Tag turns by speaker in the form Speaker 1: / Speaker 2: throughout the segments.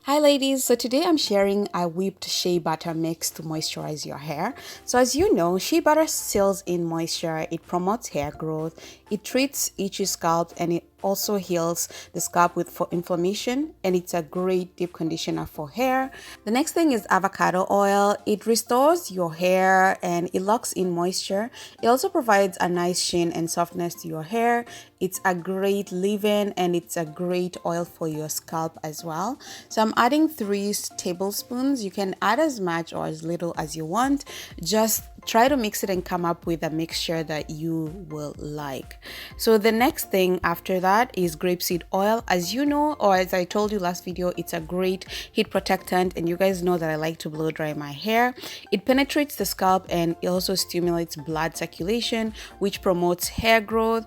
Speaker 1: Hi ladies, so today I'm sharing a whipped shea butter mix to moisturize your hair. So as you know, shea butter seals in moisture, it promotes hair growth, it treats itchy scalp, and it also heals the scalp with for inflammation, and it's a great deep conditioner for hair. The next thing is avocado oil. It restores your hair and it locks in moisture. It also provides a nice sheen and softness to your hair. It's a great leave-in and it's a great oil for your scalp as well. So I'm adding 3 tablespoons. You can add as much or as little as you want. Just try to mix it and come up with a mixture that you will like. So the next thing after that is grapeseed oil. As you know, or as I told you last video, it's a great heat protectant, and you guys know that I like to blow dry my hair. It penetrates the scalp and it also stimulates blood circulation, which promotes hair growth.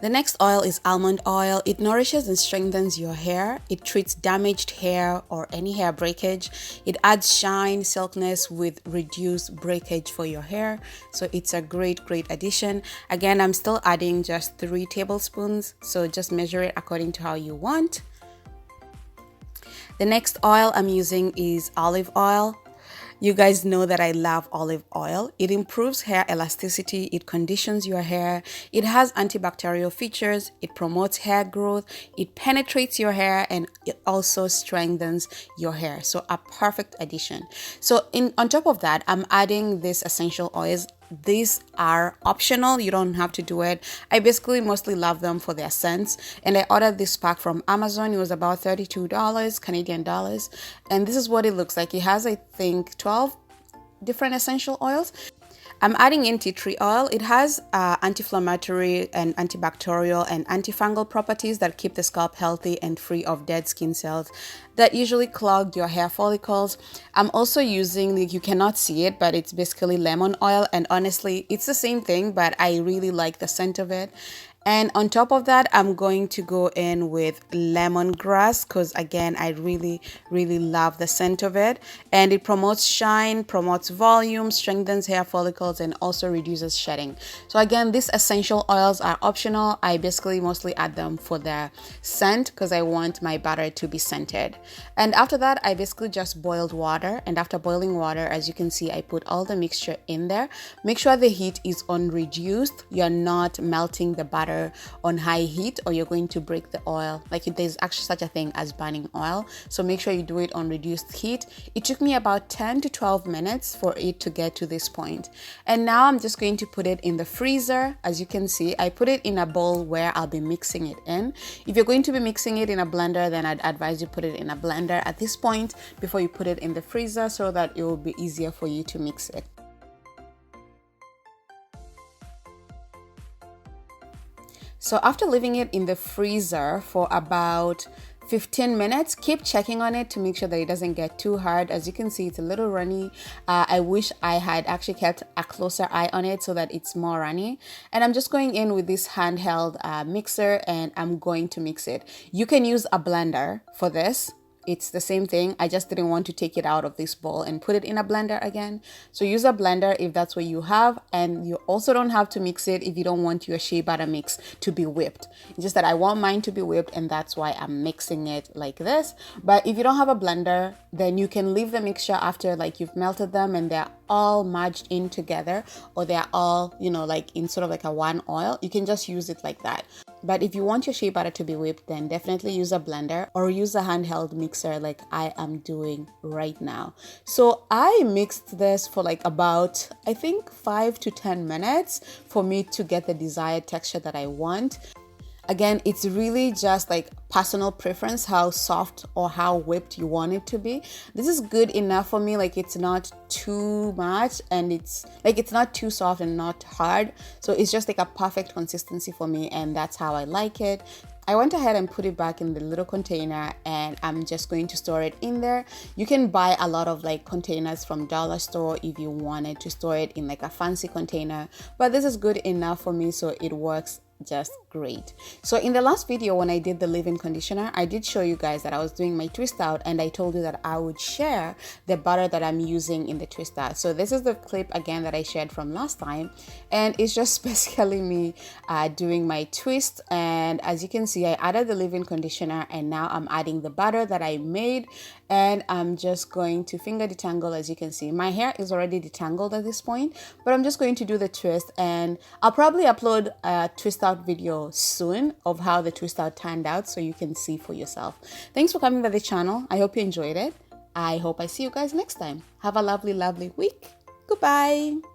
Speaker 1: The next oil is almond oil. It nourishes and strengthens your hair. It treats damaged hair or any hair breakage. It adds shine, silkiness with reduced breakage for your hair. So it's a great addition. Again, I'm still adding just 3 tablespoons. So just measure it according to how you want. The next oil I'm using is olive oil. You guys know that I love olive oil. It improves hair elasticity, it conditions your hair, it has antibacterial features, it promotes hair growth, it penetrates your hair, and it also strengthens your hair. So a perfect addition. So on top of that, I'm adding these essential oils. These are optional, you don't have to do it. I basically mostly love them for their scents, and I ordered this pack from Amazon. It was about $32 Canadian dollars, and this is what it looks like. It has, I think, 12 different essential oils. I'm adding in tea tree oil. It has anti-inflammatory and antibacterial and antifungal properties that keep the scalp healthy and free of dead skin cells that usually clog your hair follicles. I'm also using, you cannot see it, but it's basically lemon oil, and honestly, it's the same thing, but I really like the scent of it. And on top of that, I'm going to go in with lemongrass because again, I really love the scent of it. And it promotes shine, promotes volume, strengthens hair follicles, and also reduces shedding. So again, these essential oils are optional. I basically mostly add them for their scent because I want my butter to be scented. And after that, I basically just boiled water. And after boiling water, as you can see, I put all the mixture in there. Make sure the heat is on reduced. You're not melting the butter on high heat or you're going to break the oil. Like there's actually such a thing as burning oil, so make sure you do it on reduced heat. It took me about 10 to 12 minutes for it to get to this point, and now I'm just going to put it in the freezer. As you can see, I put it in a bowl where I'll be mixing it in. If you're going to be mixing it in a blender, then I'd advise you put it in a blender at this point before you put it in the freezer so that it will be easier for you to mix it. So after leaving it in the freezer for about 15 minutes, keep checking on it to make sure that it doesn't get too hard. As you can see, it's a little runny. I wish I had actually kept a closer eye on it so that it's more runny. And I'm just going in with this handheld mixer and I'm going to mix it. You can use a blender for this. It's the same thing. I just didn't want to take it out of this bowl and put it in a blender again. So use a blender if that's what you have, and you also don't have to mix it if you don't want your shea butter mix to be whipped. It's just that I want mine to be whipped, and that's why I'm mixing it like this. But if you don't have a blender, then you can leave the mixture after like you've melted them and they're all merged in together, or they're all, like in sort of like a one oil. You can just use it like that. But if you want your shea butter to be whipped, then definitely use a blender or use a handheld mixer like I am doing right now. So I mixed this for like about, I think 5 to 10 minutes for me to get the desired texture that I want. Again, it's really just like personal preference, how soft or how whipped you want it to be. This is good enough for me. Like it's not too much and it's not too soft and not hard. So it's just like a perfect consistency for me, and that's how I like it. I went ahead and put it back in the little container, and I'm just going to store it in there. You can buy a lot of like containers from dollar store if you wanted to store it in like a fancy container, but this is good enough for me, so it works just great. So in the last video when I did the leave-in conditioner, I did show you guys that I was doing my twist out, and I told you that I would share the butter that I'm using in the twist out. So this is the clip again that I shared from last time, and it's just basically me doing my twist. And as you can see, I added the leave-in conditioner, and now I'm adding the butter that I made, and I'm just going to finger detangle. As you can see, my hair is already detangled at this point, but I'm just going to do the twist, and I'll probably upload a twist out video soon of how the twist out turned out so you can see for yourself. Thanks for coming by the channel. I hope you enjoyed it. I hope I see you guys next time. Have a lovely week. Goodbye.